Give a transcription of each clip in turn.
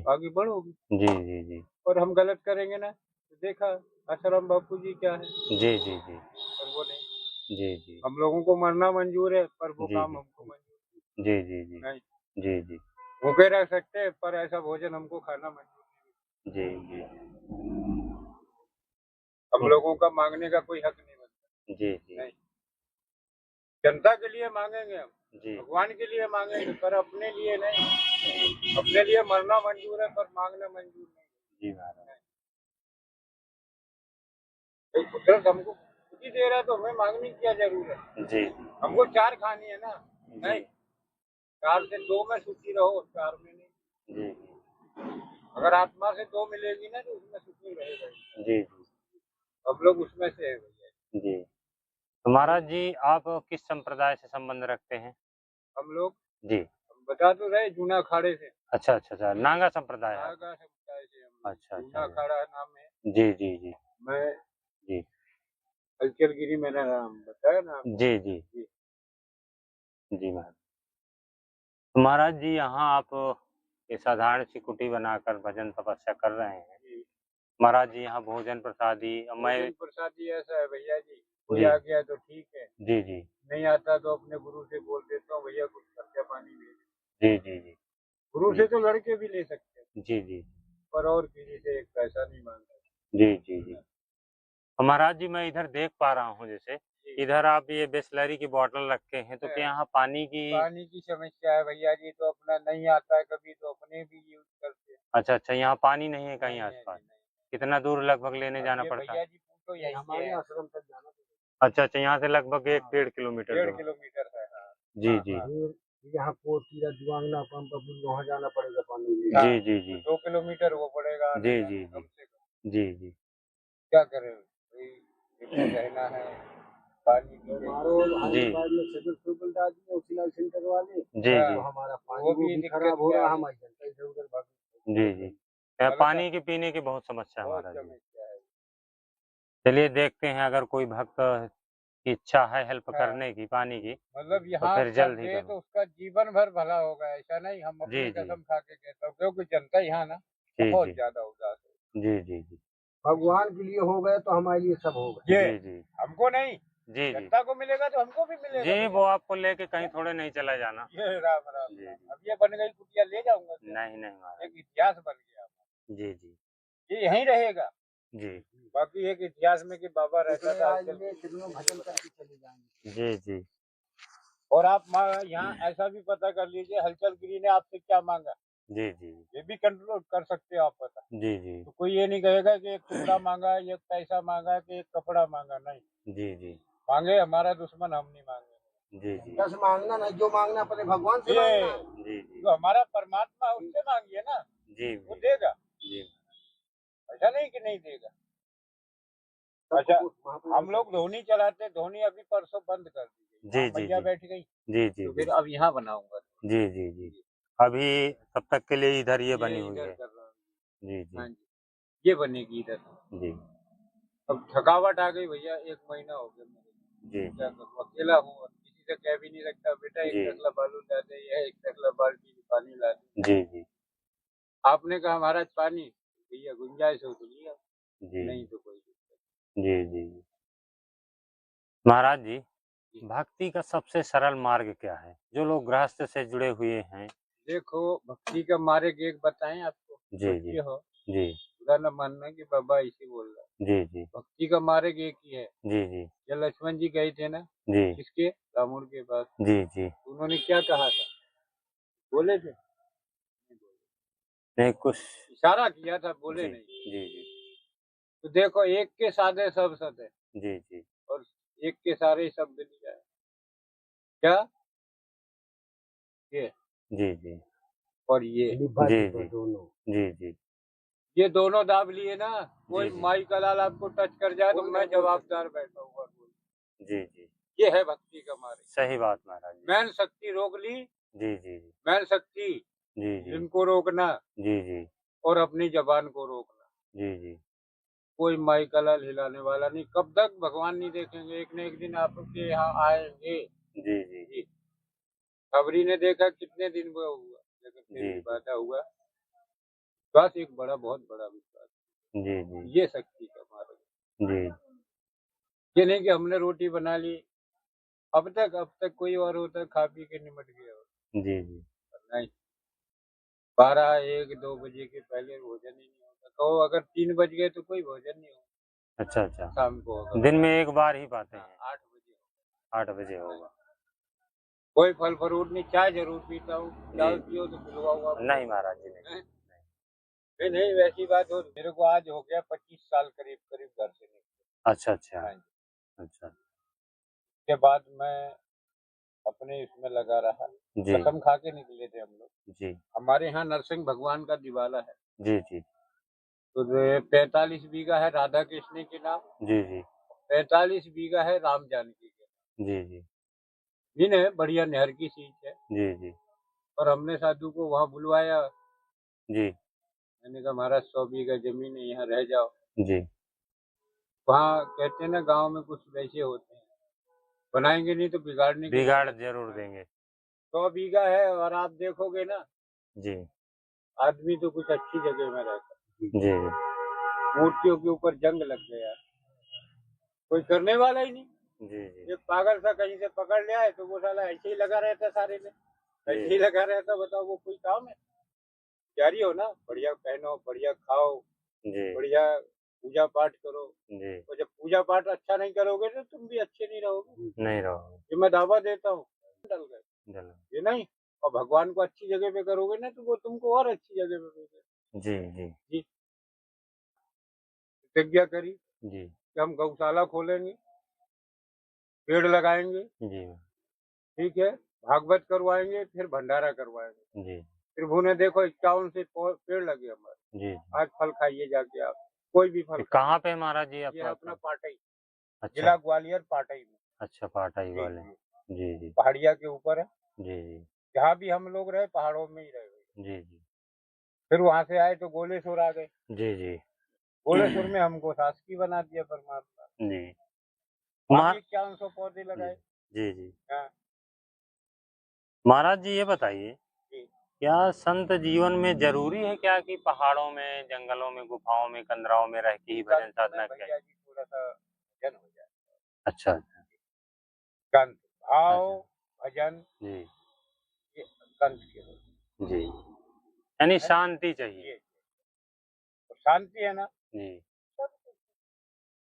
आगे बढ़ोगी। जी, जी, जी। और हम गलत करेंगे ना, तो देखा आसाराम बापू जी क्या है, जी, जी, जी। पर वो नहीं। जी, जी। हम लोगों को मरना मंजूर है, पर वो जी, काम जी। हमको मंजूर जी, जी, जी। नहीं। जी, जी। भूखे रह सकते हैं, पर ऐसा भोजन हमको खाना मंजूर जी, जी। हम तो लोगों का माँगने का कोई हक नहीं जी, जी। बनता। नहीं, जनता के लिए माँगेंगे हम, जी। भगवान के लिए माँगेंगे, पर अपने लिए नहीं। जी, अपने लिए मरना मंजूर है, पर माँगना मंजूर नहीं। जी महाराज। भाई कुदरत हमको खुद ही दे रहा है, तो हमें माँगने की क्या ज़रूरत है? जी, हमको 4 खानी है ना, जी, नहीं 4 से 2 में सुखी रहो, 4 में नहीं। जी, अगर आत्मा से 2 मिलेगी ना, तो उसमें सुकून रहेगा ही। जी, जी, हम लोग उसमें से हैं भैया। जी। तो महाराज जी आप किस संप्रदाय से संबंध रखते हैं? हम लोग जी। हम बता तो रहे जूना अखाड़े से, अच्छा, अच्छा, अच्छा। नागा संप्रदाय है आपका? नागा समुदाय से हम लोग। अच्छा, अच्छा। जूना अखाड़ा नाम है। जी, जी, जी। मैं जी। हलचल गिरी मेरा नाम बताया ना आपको। जी, जी। जी, जी महाराज। तो महाराज जी यहाँ आप ये साधारण सी कुटी बनाकर भजन तपस्या कर रहे हैं। जी। महाराज जी यहाँ भोजन प्रसादी मैं भोजन प्रसादी ऐसा है भैया जी, कोई जी, आ गया तो ठीक है, जी, जी। नहीं आता तो अपने गुरु से बोल देता हूँ भैया कुछ खर्चा पानी दे दे। जी, जी, जी। गुरु जी, से तो लड़के भी ले सकते हैं, जी, जी। पर और किसी से एक पैसा नहीं माँगता। जी, जी, जी। तो महाराज जी मैं इधर देख पा रहा हूँ जैसे, जी। इधर आप ये बिसलेरी की बॉटल रखे हैं, तो क्या यहाँ पानी की पानी की समस्या है भैया जी, तो अपना नहीं आता है कभी, तो अपने भी यूज़ करते हैं। अच्छा, अच्छा यहाँ पानी नहीं है कहीं नहीं है जी, आस-पास? नहीं। कितना दूर लगभग लेने अब जाना ये पड़ता है? भैया जी पूछो यहीं हमारे से है। आश्रम तक जाना अच्छा, अच्छा यहाँ से लगभग 1 हाँ, डेढ़ किलोमीटर 1.5 दूर। किलोमीटर है। हाँ, जी, हाँ, जी। हाँ। फिर यहाँ कोटकीरा जुआंगना पंप वहाँ जाना पड़ेगा पानी लेने। जी, हाँ, जी, तो जी। 2 किलोमीटर वो पड़ेगा जी, आने-जाने जी, कम जी। से कम। जी, जी। क्या करें भई, लेकर रहना है, पानी भी चाहिए। हमारो जी। हैदराबाद में सिविल सुपरडाल जी उसीलाल सेंटर वाले। जी, हाँ, जी। वो हमारा पानी वो भी खराब हो रहा है, हमारी जनता इधर-उधर भाग जी, जी। गलत है, पानी की पीने की बहुत समस्या है बहुत महाराज जी। समस्या है। चलिए देखते हैं अगर कोई भक्त की इच्छा है हेल्प हाँ, करने की पानी की, मतलब तो यहाँ फिर कर जल्द ही दे करूँ। तो उसका जीवन भर भला होगा, ऐसा नहीं हम जी, अपनी जी। कसम खा के कहता हूँ, क्योंकि जनता यहाँ ना जी, बहुत जी। ज़्यादा उदास है। जी, जी, जी। भगवान के लिए हो गए तो हमारे लिए सब हो गए। ये जी, जी। हमको नहीं, जी, जी। जनता को मिलेगा तो हमको भी मिलेगा जी, भैया। वो आपको लेके कहीं थोड़े नहीं चला जाना। ये राम राम जी, राम। जी। अब ये बन गई कुटिया ले जाऊंगा क्या? नहीं, नहीं महाराज। एक इतिहास बन गया। जी, जी। ये यहीं रहेगा। जी। बाकी एक इतिहास में कि बाबा रहता था हलचल भजन करके चले जाएंगे। जी, जी। और आप यहाँ ऐसा भी पता कर लीजिए हलचल गिरी ने आपसे क्या मांगा, जी, जी। ये भी कंट्रोल कर सकते हो आप पता। जी, जी। तो कोई ये नहीं कहेगा कि एक टुकड़ा मांगा, एक पैसा मांगा, कि एक कपड़ा मांगा, नहीं। जी, जी। मांगे हमारा दुश्मन, हम नहीं मांगे। जी, जी। बस मांगना नहीं, जो मांगना पड़े भगवान से मांगना है। जी, जी। जो हमारा परमात्मा है, उससे मांगिए ना, जी, वो जी। देगा। जी। ऐसा नहीं कि नहीं देगा। अच्छा, हम लोग धोनी चलाते, धोनी अभी परसों बंद कर दी गई, जी, वहाँ जी, मैया जी। बैठ गई, जी, जी, तो जी। फिर अब यहाँ बनाऊंगा। जी, जी, जी। अभी तब तक के लिए इधर ये बनी ये हुई इधर है। कर रहा हूँ। जी, जी। हाँ जी, ये बनेगी इधर। जी। अब थकावट आ गई भैया, 1 महीना हो गया मेरे। जी, क्या जी। करूँ, अकेला हूँ, अब किसी से कह भी नहीं सकता बेटा एक जी। तसला बालू ला दे या एक तसला बाल्टी में पानी ला दे। जी, जी। आपने कहा महाराज पानी, भैया गुंजाइश हो तो लिया, जी। नहीं तो कोई दिक्कत जी, जी। महाराज जी, नहीं। भक्ति का सबसे सरल मार्ग क्या है? जो लोग गृहस्थ से जुड़े हुए हैं। देखो भक्ति का मार्ग एक बताएं आपको, जी, जी। सोचिए हो, जी। बुरा न मानना कि बाबा इसी बोल रहा है। जी, जी। भक्ति का मार्ग एक ही है। जी, जी। जब लक्ष्मण जी गए थे ना, जी। किसके रावण के पास, जी, जी। उन्होंने क्या कहा था, बोले थे, नहीं कुछ इशारा किया था, बोले जी। नहीं। जी, जी। तो देखो एक के साधे सब सत है, जी, जी। और एक के सारे शब्द लिया है। क्या ये जी, जी। और ये जी, जी। दोनों, जी, जी। ये दोनों दाब लिए ना, जी, कोई जी। माई का लाल आपको टच कर जाए तो मैं जवाबदार बैठा हुआ। जी, जी। ये है भक्ति का मार्ग। सही बात महाराज जी। मैंने शक्ति रोक ली, जी, जी, जी। मैंने शक्ति जी, जी। इनको रोकना जी, जी। और अपनी जबान को रोकना। जी, जी। कोई माई का लाल हिलाने वाला नहीं, कब तक भगवान नहीं देखेंगे, एक न एक दिन आपके यहाँ आएंगे। जी, जी। जी, खबरी ने देखा कितने दिन वो हुआ, लेकिन फिर जी, भी जी। वादा हुआ। विश्वास एक बड़ा, बहुत बड़ा विश्वास। जी जी ये शक्ति है हमारे। जी ये नहीं कि हमने रोटी बना ली, अब तक कोई और होता है खा पी के निमट गया हो। जी जी। नहीं, 12, 1, 2 बजे के पहले भोजन ही नहीं होता। कहो अगर 3 बज गए तो कोई भोजन नहीं होगा अच्छा अच्छा, शाम को, अगर दिन में एक बार ही पाते हैं? 8 बजे। 8 बजे होगा। कोई फल फ्रूट नहीं, चाय जरूर पीता हूँ। चाय जी। पियो तो पिलवा हुआ। नहीं महाराज जी, नहीं। हैं? नहीं नहीं, वैसी बात हो। मेरे को आज हो गया 25 साल करीब करीब घर से निकले। अच्छा अच्छा हाँ जी। अच्छा। उसके बाद मैं अपने इसमें लगा रहा। जी कसम खा के निकले थे हम लोग। जी हमारे यहाँ नरसिंह भगवान का दिवाला है, जी जी तो 45 बीघा है राधा कृष्ण के नाम, जी जी 45 बीघा है राम जानकी के नाम। जी जी इन है बढ़िया नहर की सीट है। जी जी और हमने साधु को वहाँ बुलवाया। जी मैंने कहा महाराज 100 बीघा जमीन है, यहाँ रह जाओ। जी वहाँ कहते हैं ना गांव में कुछ वैसे होते हैं, बनाएंगे नहीं तो बिगाड़ने के लिए बिगाड़ जरूर देंगे। 100 बीघा है। और आप देखोगे ना, जी आदमी तो कुछ अच्छी जगह में रहता है। जी मूर्तियों के ऊपर जंग लग गया, कोई करने वाला ही नहीं। जी जी एक पागल सा कहीं से पकड़ लिया है तो वो साला ऐसे ही लगा रहता सारे में, ऐसे ही लगा रहता। बताओ वो कोई काम है? तैयारी हो ना, बढ़िया पहनो, बढ़िया खाओ, जी बढ़िया पूजा पाठ करो। जी। और जब पूजा पाठ अच्छा नहीं करोगे तो तुम भी अच्छे नहीं रहोगे। नहीं रहो। ये मैं दावा देता हूँ। डल गए जल। ये नहीं। और भगवान को अच्छी जगह पे करोगे ना तो वो तुमको और अच्छी जगह पे भेजेगा। जी जी जी। प्रतिज्ञा करी जी कि हम गौशाला खोलेंगे, पेड़ लगाएंगे, जी ठीक है, भागवत करवाएंगे, फिर भंडारा करवाएंगे। जी फिर उन्हें देखो 51 से पेड़ लगे हमारे। जी। आज फल खाइए जाके आप, कोई भी फल ये खाइए। कहाँ पे महाराज जी ये है आपका? अपना पाटई, अच्छा जिला ग्वालियर पाटई में। अच्छा, पाटाई जी वाले। जी। जी जी पहाड़िया के ऊपर है। जी जी जहाँ भी हम लोग रहे पहाड़ों में ही रहे। जी जी फिर वहां से आए तो गोलेश्वर आ गए। जी जी गोलेश्वर में हमको शासकी बना दिया परमात्मा। जी। वहाँ भी महा- 5100 पौधे जी लगाए। जी जी। हाँ महाराज जी ये बताइए, जी। क्या संत जीवन में जरूरी है क्या कि पहाड़ों में, जंगलों में, गुफाओं में, कंदराओं में रह के ही भजन संत में साधना किया? भैया जी थोड़ा सा भजन हो जाए। अच्छा अच्छा संत भाव अच्छा। भजन जी ये संत के होते जी, यानी हैं। शांति चाहिए। ये तो शांति है ना, जी सब कुछ।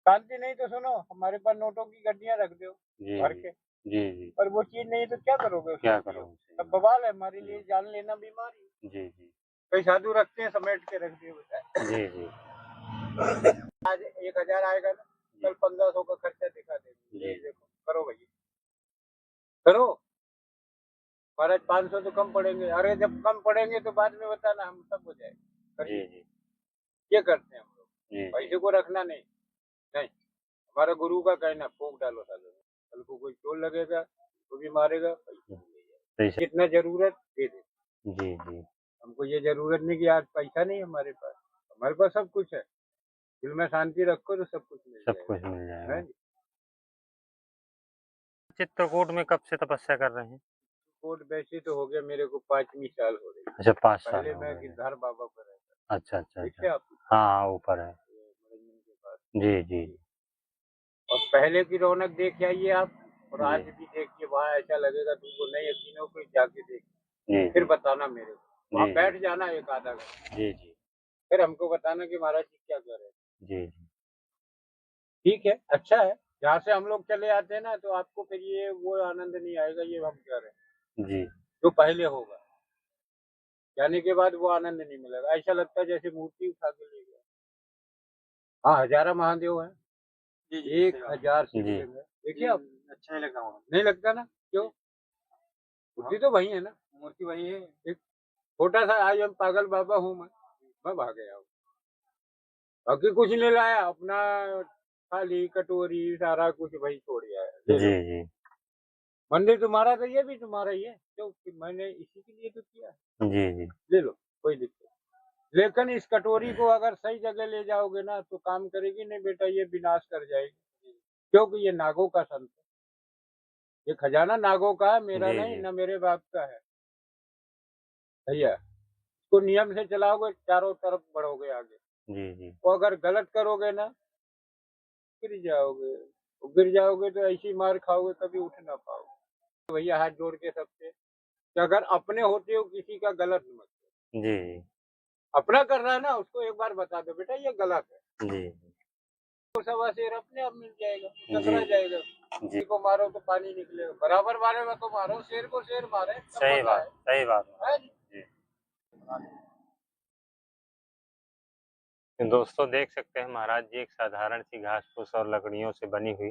शांति नहीं तो सुनो, हमारे पास नोटों की गड्डियां रख दो जी भर जी के, जी जी। पर वो चीज नहीं तो क्या करोगे उसको? क्या पियो। करोगे? सब बवाल है हमारे लिए, जान लेना बीमारी। जी जी कई साधु रखते हैं समेट के रख दिए बताए। जी जी आज 1000 आएगा ना, कल 1500 का खर्चा दिखा देंगे। जी। ये देखो करो भैया, करो महाराज। 500 तो कम पड़ेंगे। अरे जब कम पड़ेंगे तो बाद में बताना, हम सब हो जाएगा। जी करिए। जी ये करते हैं हम लोग, जी पैसे को रखना नहीं। नहीं, हमारा गुरु का कहना फूंक डालो सालों में, कल को कोई चोर लगेगा तो भी मारेगा, पैसे भी ले जाएगा। जी जितना जरूरत दे दे। जी जी हमको ये जरूरत नहीं कि आज पैसा नहीं हमारे पास, हमारे पास सब कुछ है। दिल में शांति रखो तो सब कुछ मिल सब जाएगा। कुछ मिल जाएगा। हैं जी। चित्रकूट में कब से तपस्या कर रहे हैं? कोट वैसे तो हो गया मेरे को 5वीं साल हो रही है। अच्छा, 5 साल पहले हो मैं गए हैं। गिरधार बाबा पर रहता अच्छा अच्छा था, ठीक अच्छा। है आप हाँ हाँ, ऊपर है। मनोरंजन के पास। जी जी और पहले की रौनक देख आइए आप, और आज जी भी देखिए वहाँ ऐसा लगेगा तुमको नहीं यकीन हो, कोई जाके देख जी फिर जी बताना मेरे को। वहाँ जी बैठ जाना एक आधा घंटा, जी जी फिर हमको बताना कि महाराज जी क्या कर रहे हैं। जी जी ठीक है, अच्छा है। जहाँ से हम लोग चले आते हैं ना तो आपको फिर ये वो आनंद नहीं आएगा, ये हम कह रहे हैं जी जो पहले होगा। जाने के बाद वो आनंद नहीं मिलेगा। ऐसा लगता है जैसे मूर्ति उठा के ले गया। हाँ, हजारा महादेव है, 1000 जी शिवलिंग है। देखिए आप, अच्छा नहीं लगा वहाँ? नहीं लगता ना, क्यों? मूर्ति तो वही है ना, मूर्ति वही है। एक छोटा सा आज हम पागल बाबा हूँ मैं भाग गया हूँ। बाकी कुछ नहीं लाया, अपना थाली कटोरी सारा कुछ वही छोड़ गया है। ले जी लो। जी मंदिर तुम्हारा तो ये भी तुम्हारा ही है, क्यों? कि मैंने इसी के लिए तो किया है। जी जी ले लो, कोई दिक्कत नहीं। लेकिन इस कटोरी को अगर सही जगह ले जाओगे ना तो काम करेगी नहीं बेटा, ये विनाश कर जाएगी। क्योंकि ये नागों का संत है। ये खजाना नागों का है, मेरा जी नहीं, जी न मेरे बाप का है भैया। इसको इसको नियम से चलाओगे चारों तरफ बढ़ोगे आगे। जी जी और अगर गलत करोगे ना गिर जाओगे। तो गिर जाओगे तो ऐसी मार खाओगे कभी उठ ना पाओगे। भैया हाथ जोड़ के सबसे कि अगर अपने होते हो किसी का गलत मत करो। जी अपना कर रहा है ना उसको एक बार बता दो बेटा ये गलत है। जी तो सवा शेर अपने आप मिल जाएगा, जी टकरा जाएगा। जी किसी को मारो तो पानी निकलेगा, बराबर मारेगा तो मारो, शेर को शेर मारे तब मजा है। सही बात है जी? जी। तो दोस्तों देख सकते हैं महाराज जी एक साधारण सी घास फूस और लकड़ियों से बनी हुई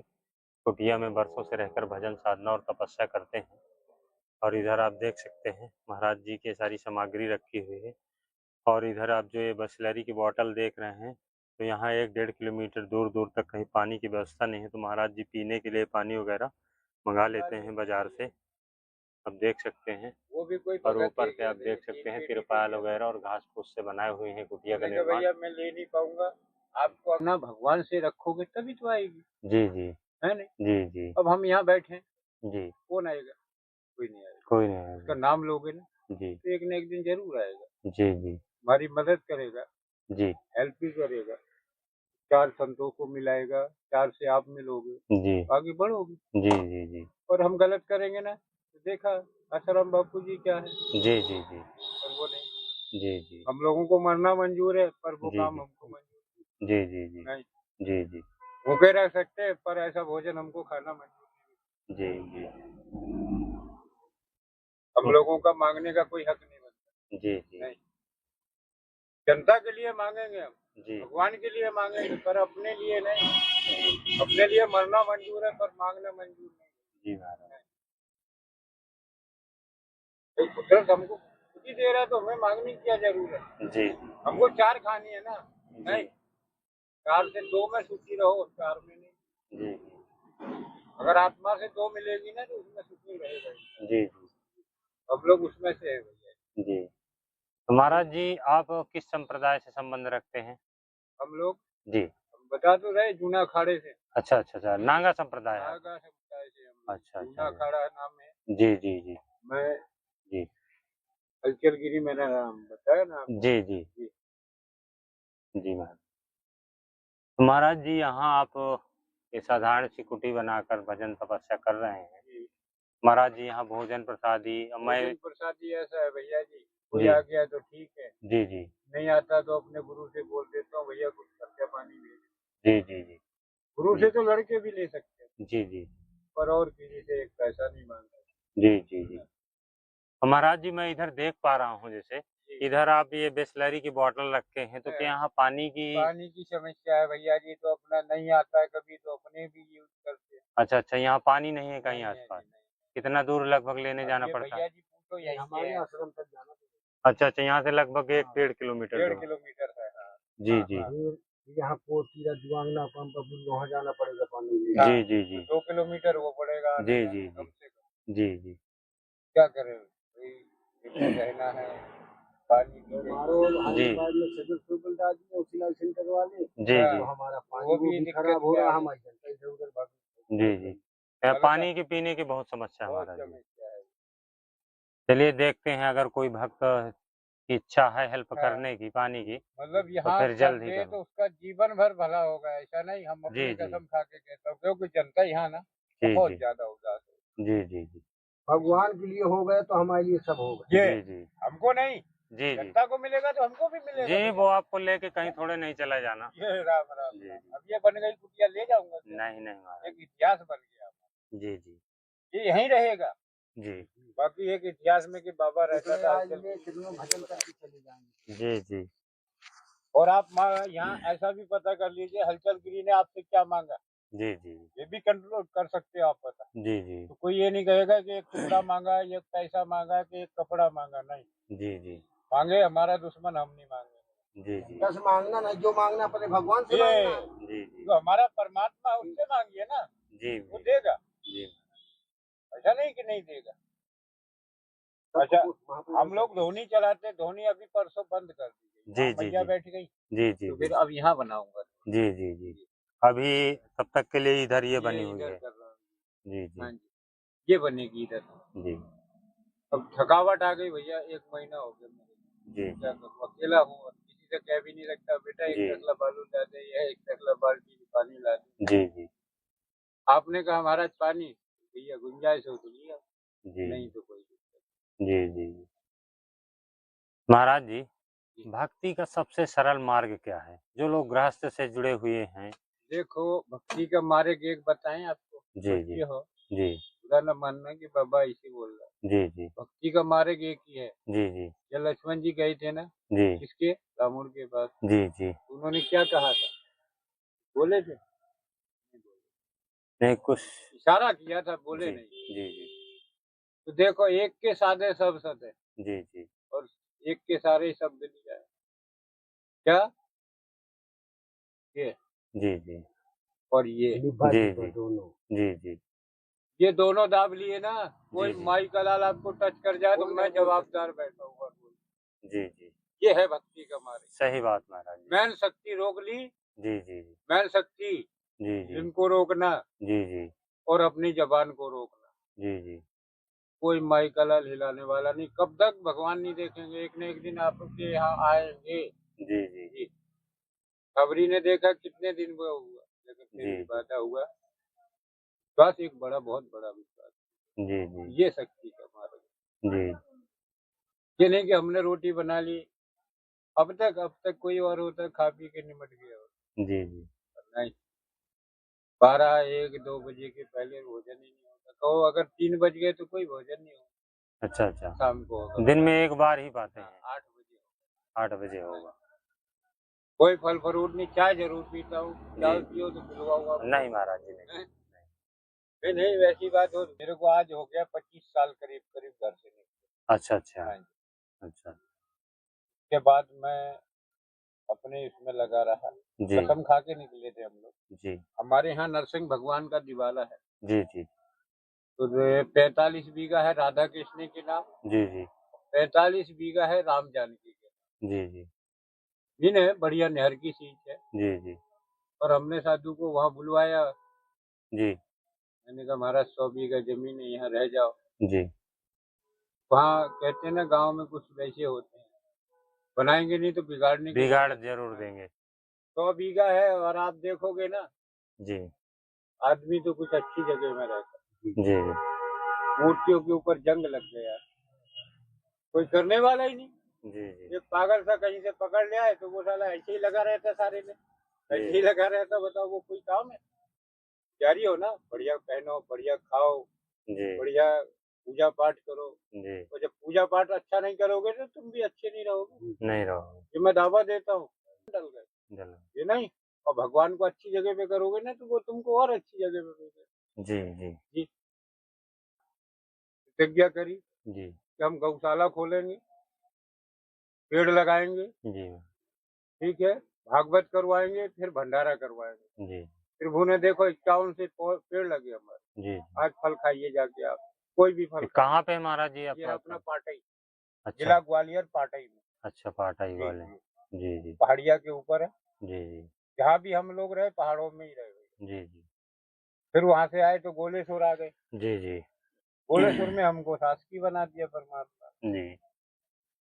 कुटिया में बरसों से रहकर भजन साधना और तपस्या करते हैं। और इधर आप देख सकते हैं महाराज जी की सारी सामग्री रखी हुई है। और इधर आप जो ये बिसलेरी की बोतल देख रहे हैं तो यहाँ 1-1.5 किलोमीटर दूर दूर तक कहीं पानी की व्यवस्था नहीं है, तो महाराज जी पीने के लिए पानी वगैरह मंगा लेते हैं बाजार से। आप देख सकते हैं। वो भी कोई और भगत ऊपर ही से आप देख सकते हैं तिरपाल वगैरह और घास फूस से बनाए हुए हैं कुटिया का मैंने कहा निर्माण। भैया मैं ले नहीं पाऊंगा, आपको अपना भगवान से रखोगे तभी तो आएगी। जी जी है नहीं? जी जी अब हम यहाँ बैठे हैं, जी कौन आएगा? कोई नहीं आएगा। कोई नहीं उसका है। नाम लोगे ना जी तो एक न एक दिन जरूर आएगा। जी जी हमारी मदद करेगा, जी हेल्प भी करेगा, चार संतों को मिलाएगा, चार से आप मिलोगे, जी आगे बढ़ोगे। जी जी जी और हम गलत करेंगे ना तो देखा आसाराम बापू जी क्या है, जी जी जी पर वो नहीं। जी जी हम लोगों को मरना मंजूर है पर वो जी काम जी हमको मंजूर जी जी जी नहीं। जी जी भूखे रह सकते हैं पर ऐसा भोजन हमको खाना मंजूर जी जी नहीं। हम लोगों का मांगने का कोई हक नहीं बनता। जी जी नहीं, जनता के लिए मांगेंगे हम, जी भगवान के लिए मांगेंगे पर अपने लिए नहीं। अपने लिए मरना मंजूर है पर मांगना मंजूर नहीं। जी महाराज भाई कुदरत हमको खुद ही दे रहा है तो हमें मांगने की क्या जरूरत है। जी हमको चार खानी है ना। जी नहीं, चार से दो में सुखी रहो, चार में नहीं। जी अगर आत्मा से दो मिलेगी ना तो उसमें सुखी रहेगा। जी हम लोग उसमें से है भैया। जी तो महाराज जी आप किस संप्रदाय से संबंध रखते हैं? हम लोग जी हम बता तो रहे जूना अखाड़े से, अच्छा अच्छा अच्छा नागा संप्रदाय है। नागा समुदाय से हम लोग। अच्छा जूना अच्छा अखाड़ा नाम है। जी जी जी मैं जी हलचलगिरी मेरा नाम बताया ना आपको। जी जी जी जी महाराज। तो महाराज जी यहाँ आप ये साधारण सी कुटी बनाकर भजन तपस्या कर रहे हैं। जी। महाराज जी यहाँ भोजन प्रसादी मैं भोजन प्रसादी ऐसा है भैया जी, कोई जी आ गया तो ठीक है, जी जी नहीं आता तो अपने गुरु से बोल देता हूँ भैया कुछ खर्चा पानी भेज। जी जी जी गुरु से तो लड़के भी ले सकते हैं जी जी पर और किसी से एक पैसा नहीं मांगता। जी जी जी तो महाराज जी मैं इधर देख पा रहा हूँ जैसे जी। इधर आप ये बिसलरी की बोतल रखे हैं तो क्या यहाँ पानी की पानी की समस्या है भैया जी, तो अपना नहीं आता है कभी तो अपने भी यूज करते हैं। अच्छा अच्छा यहाँ पानी नहीं है कहीं नहीं है आसपास? जी, नहीं। कितना दूर लगभग लेने अब जाना ये पड़ता है? भैया जी पूछो यही हमारे आश्रम तक जाना अच्छा अच्छा यहाँ से लगभग 1-1.5 किलोमीटर 1.5 दूर। किलोमीटर है। हाँ। जी हाँ, जी हाँ। यहाँ कोटिया जुआंगना पंप वहाँ जाना पड़ेगा पानी लेने। जी हाँ, जी जी 2 किलोमीटर वो पड़ेगा आने जी जाने जी कम जी से कम। जी जी क्या करें भाई, इसमें रहना है पानी की जी ऑक्सीजन सेंटर वाले। जी हाँ, जी तो हमारा पानी वो भी खराब हो रहा है, हमारी जनता इधर उधर भाग। जी जी यहाँ पानी की पीने की बहुत समस्या है बहुत महाराज जी। समस्या है। चलिए देखते हैं अगर कोई भक्त की इच्छा है हेल्प हाँ। करने की पानी की मतलब तो यहाँ फिर कर जल्द ही दे करूँ। तो उसका जीवन भर भला होगा, ऐसा नहीं हम जी अपनी जी कसम खा के कहता हूँ क्योंकि जनता यहाँ ना जी बहुत जी ज्यादा उदास है। जी जी जी भगवान के लिए हो गए तो हमारे लिए सब हो गए। जी जी हमको नहीं, जी जी जनता को मिलेगा तो हमको भी मिलेगा जी भैया। वो आपको लेके कहीं थोड़े नहीं चला जाना। ये राम राम जी राम। जी अब ये बन गई कुटिया ले जाऊंगा क्या? नहीं नहीं महाराज एक इतिहास बन गया। जी जी ये यहीं रहेगा। जी बाकी एक इतिहास में कि बाबा रहता था आज में कितनों भजन करके चले जाएंगे। जी जी और आप यहाँ ऐसा भी पता कर लीजिए हलचल गिरी ने आपसे क्या मांगा, जी जी ये भी कंट्रोल कर सकते हो आप पता। जी जी तो कोई ये नहीं कहेगा कि एक टुकड़ा मांगा, एक पैसा मांगा, कि एक कपड़ा मांगा, नहीं। जी जी मांगे हमारा दुश्मन, हम नहीं मांगे। जी जी बस मांगना नहीं, जो मांगना अपने भगवान से ये मांगना। जी जी जो हमारा परमात्मा है, उससे मांगिए ना, जी वो देगा। जी ऐसा नहीं कि नहीं देगा। अच्छा, हम लोग धोनी चलाते, धोनी अभी परसों बंद कर दी जी गई, जी भैया जी बैठ गई जी जी तो फिर अब यहाँ बनाऊंगा। जी जी जी अभी तब तक के लिए इधर ये बनी हुई इधर है। कर रहा हूँ। जी हाँ जी जी, ये बनेगी इधर। जी अब थकावट आ गई भैया, 1 महीना हो गया मेरे। जी क्या करूँ, अकेला हूँ और किसी से कह भी नहीं सकता बेटा जी एक टकला बालू ला दे या एक टकला बाल्टी में पानी ला दे। जी जी आपने कहा महाराज पानी, भैया गुंजाइश हो तो लिया, जी नहीं तो कोई दिक्कत जी जी महाराज जी, नहीं। भक्ति का सबसे सरल मार्ग क्या है जो लोग गृहस्थ से जुड़े हुए हैं? देखो भक्ति का मार्ग एक बताएं आपको, जी जी सोचिए हो, जी बुरा न मानना कि बाबा ऐसे बोल रहा है। जी जी भक्ति का मार्ग एक ही है। जी जी जब लक्ष्मण जी गए थे ना जी किसके, रावण के पास, जी जी उन्होंने क्या कहा था, बोले थे, नहीं कुछ। इशारा किया था, बोले जी नहीं। जी जी तो देखो एक के साधे सब सत है जी जी और एक के सारे शब्द लिया है, क्या ये जी जी और ये, जी जी दोनों जी जी ये दोनों दाब लिए ना, जी कोई जी माई का लाल आपको टच कर जाए तो मैं जवाबदार बैठा हुआ। जी जी ये है भक्ति का मार्ग। सही बात महाराज जी। मैन शक्ति रोक ली, जी जी मैन शक्ति जी जी इनको रोकना जी जी और अपनी जबान को रोकना। जी जी कोई माई का लाल हिलाने वाला नहीं, कब तक भगवान नहीं देखेंगे, एक न एक दिन आपके यहाँ आएंगे। जी जी जी, खबरी ने देखा कितने दिन वो हुआ, लेकिन फिर जी भी वादा हुआ। बस एक बड़ा बहुत बड़ा विश्वास, जी जी ये शक्ति का मार्ग जी है। ये नहीं कि हमने रोटी बना ली, अब तक कोई और होता खा पी के निमट गया होता, जी जी नहीं। 12 1 2 बजे के पहले भोजन ही नहीं होता, कहो अगर 3 बज गए तो कोई भोजन नहीं होता, अच्छा अच्छा, शाम को होगा। दिन में एक बार ही पाते हैं? 8 बजे 8 बजे होगा। कोई फल फ्रूट नहीं, चाय जरूर पीता हूँ, चाय जी पियो तो पिलवाऊंगा। नहीं महाराज जी नहीं। हैं? नहीं नहीं वैसी बात हो, मेरे को आज हो गया 25 साल करीब करीब घर से निकले। अच्छा अच्छा हाँ जी। अच्छा उसके बाद मैं अपने इसमें लगा रहा, जी कसम खा के निकले थे हम लोग। जी हमारे यहाँ नरसिंह भगवान का दिवाला है, जी जी तो 45 बीघा है राधा कृष्ण के नाम, जी जी 45 बीघा है राम जानकी के नाम। जी जी दिन है, बढ़िया नहर की सींच है। जी जी और हमने साधु को वहाँ बुलवाया, जी मैंने कहा महाराज 100 बीघा जमीन है, यहाँ रह जाओ। जी वहाँ कहते हैं ना गांव में कुछ वैसे होते हैं, बनाएंगे नहीं तो बिगाड़ने के बिगाड़ लिए। जरूर देंगे। 100 बीघा है और आप देखोगे ना, जी आदमी तो कुछ अच्छी जगह में रहता है। जी मूर्तियों के ऊपर जंग लग गया, कोई करने वाला ही नहीं। जी जी एक पागल सा कहीं से पकड़ लिया है तो वो साला ऐसे ही लगा रहता है सारे में, ऐसे ही जी लगा रहता। बताओ वो कोई काम है? जारी हो ना, बढ़िया पहनो, बढ़िया खाओ, जी बढ़िया पूजा पाठ करो। जी और जब पूजा पाठ अच्छा नहीं करोगे तो तुम भी अच्छे नहीं रहोगे, नहीं रहो। ये मैं दावा देता हूँ। डल गए जल ये नहीं, और भगवान को अच्छी जगह पे करोगे ना तो वो तुमको और अच्छी जगह पे भेजेगा। जी जी जी, प्रतिज्ञा करी जी कि हम गौशाला खोलेंगे, पेड़ लगाएंगे, जी ठीक है, भागवत करवाएंगे, फिर भंडारा करवाएंगे। जी फिर भूने देखो 51 से पेड़ लगे हमारे। जी आज फल खाइए जाके आप, कोई भी फल ये खाइए। कहाँ पे महाराज जी ये है अपना अपना पाटई, अच्छा जिला ग्वालियर पाटई में। अच्छा पाटाई जी वाले। जी, जी जी पहाड़िया के ऊपर है। जी जी जहाँ भी हम लोग रहे पहाड़ों में ही रहे हुए। जी जी फिर वहां से आए तो गोलेश्वर आ गए। जी जी गोलेश्वर में हमको शासकी बना दिया परमात्मा। जी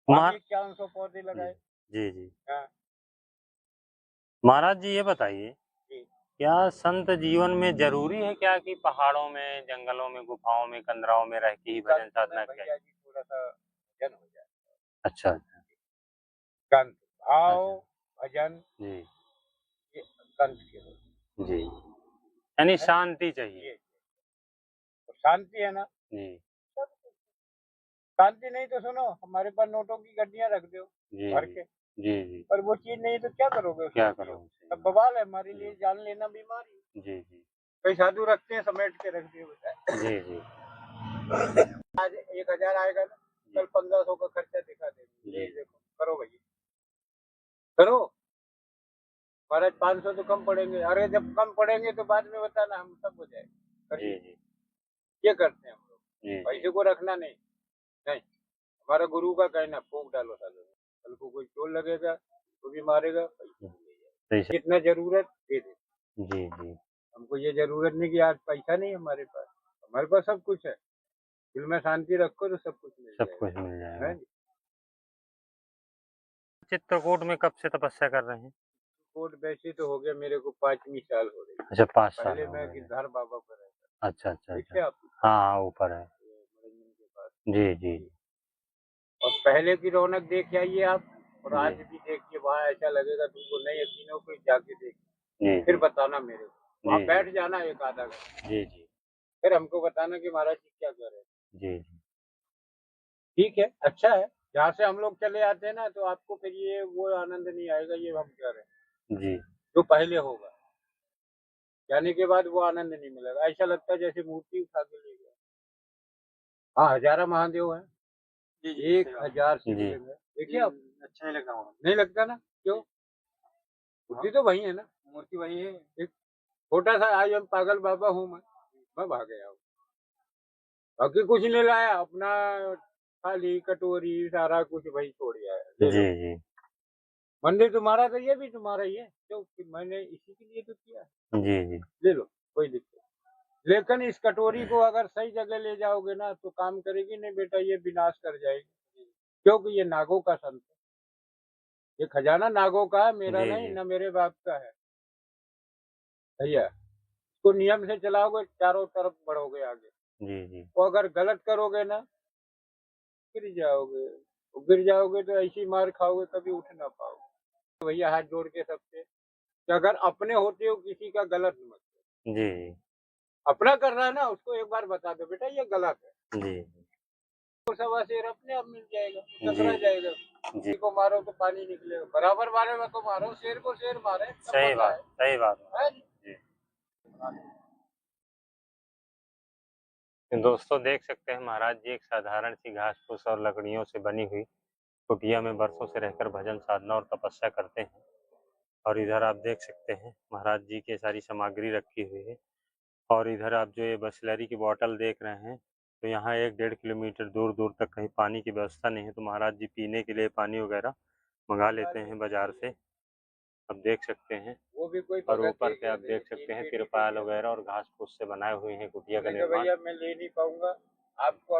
वहाँ भी महाराज 51 पौधे लगाए। जी जी हाँ महाराज जी ये बताइए, जी। क्या संत जीवन में जरूरी है क्या कि पहाड़ों में, जंगलों में, गुफाओं में, कंदराओं में रह के ही भजन साधना किया? भैया जी थोड़ा सा भजन हो जाए, अच्छा अच्छा कंत भाव अच्छा भजन जी ये कंत के होते जी यानी हैं। शांति चाहिए। ये तो शांति है ना, जी सब कुछ। शांति नहीं तो सुनो, हमारे पास नोटों की गड्डियां रख दो जी भर जी के, जी जी पर वो चीज नहीं तो क्या करोगे उससे? क्या करो? सब बवाल है, हमारे लिए जान लेना बीमारी। जी जी कई साधु रखते हैं समेट के रख दिए बताए, जी जी आज 1000 आएगा ना, कल 1500 का खर्चा दिखा देंगे, ये जी। देखो करो भैया करो। महाराज 500 तो कम पड़ेंगे, अरे जब कम पड़ेंगे तो बाद में बताना, हम सब हो जाएगा। जी करिए, जी ये करते हैं हम लोग, जी पैसे को रखना नहीं। नहीं, हमारा गुरु का कहना फूंक डालो सालों, कल को कोई चोर लगेगा तो भी मारेगा, पैसे ले जाएगा। पैसे जितना जरूरत दे दे, जी जी हमको ये जरूरत नहीं कि आज पैसा नहीं हमारे पास सब कुछ है। दिल में शांति रखो तो सब कुछ मिल सब कुछ जाएगा, मिल है जाएगा। जी। चित्रकूट में कब से तपस्या कर रहे हैं? कोट वैसे तो हो गया मेरे को 5वीं साल हो रही है। अच्छा 5 साल पहले हो मैं गए हैं। गिरधार बाबा पर रहता अच्छा अच्छा देखे अच्छा। आप हाँ हाँ ऊपर है। मनोरंजन के पास। जी जी और पहले की रौनक देख आइए आप और आज जी भी देखिए वहाँ ऐसा लगेगा तुमको नहीं यकीनों को जाके देख जी फिर बताना मेरे को वहाँ जी बैठ जाना एक आधा घंटा जी जी फिर हमको बताना कि महाराज जी क्या कर रहे हैं। जी जी ठीक है अच्छा है जहाँ से हम लोग चले आते हैं ना तो आपको फिर ये वो आनंद नहीं आएगा ये हम कह रहे हैं जी जो पहले होगा जाने के बाद वो आनंद नहीं मिलेगा ऐसा लगता है जैसे मूर्ति उठा के ले गया। हाँ हजारा महादेव है जी 1000 जी शिवलिंग है देखिए आप अच्छा नहीं लगा वहाँ नहीं लगता ना क्यों मूर्ति तो वही है ना मूर्ति वही है एक छोटा सा आज हम पागल बाबा हूँ मैं भाग गया हूँ बाकी कुछ नहीं लाया अपना थाली कटोरी सारा कुछ वही छोड़ आया ले जी लो जी मंदिर तुम्हारा तो ये भी तुम्हारा ही है क्यों कि मैंने इसी के लिए तो किया जी जी ले लो कोई दिक्कत नहीं। लेकिन इस कटोरी को अगर सही जगह ले जाओगे ना तो काम करेगी नहीं बेटा ये विनाश कर जाएगी क्योंकि ये नागों का संत है ये खजाना नागों का है मेरा जी नहीं जी न मेरे बाप का है भैया इसको नियम से चलाओगे चारों तरफ बढ़ोगे आगे जी जी तो अगर गलत करोगे ना गिर जाओगे तो ऐसी मार खाओगे कभी उठ ना पाओगे भैया हाथ जोड़ के सबसे कि अगर अपने होते हो किसी का गलत मत करो। जी अपना कर रहा है ना उसको एक बार बता दो बेटा ये गलत है जी तो सवा शेर अपने आप मिल जाएगा जी टकरा जाएगा जी किसी को मारो तो पानी निकलेगा बराबर मारे में तो मारो शेर को शेर मारे तब मजा सही बात है जी। तो दोस्तों देख सकते हैं महाराज जी एक साधारण सी घास फूस और लकड़ियों से बनी हुई कुटिया में बरसों से रहकर भजन साधना और तपस्या करते हैं। और इधर आप देख सकते हैं महाराज जी की सारी सामग्री रखी हुई है। और इधर आप जो ये बिसलरी की बोतल देख रहे हैं तो यहाँ 1-1.5 किलोमीटर दूर दूर तक कहीं पानी की व्यवस्था नहीं है तो महाराज जी पीने के लिए पानी वगैरह मंगा लेते हैं बाजार से। आप देख सकते हैं वो भी कोई और भगत ऊपर दे पे गया आप देख सकते हैं तिरपाल वगैरह और घास फूस से बनाए हुए हैं कुटिया का मैंने कहा निर्माण। भैया मैं ले नहीं पाऊंगा आपको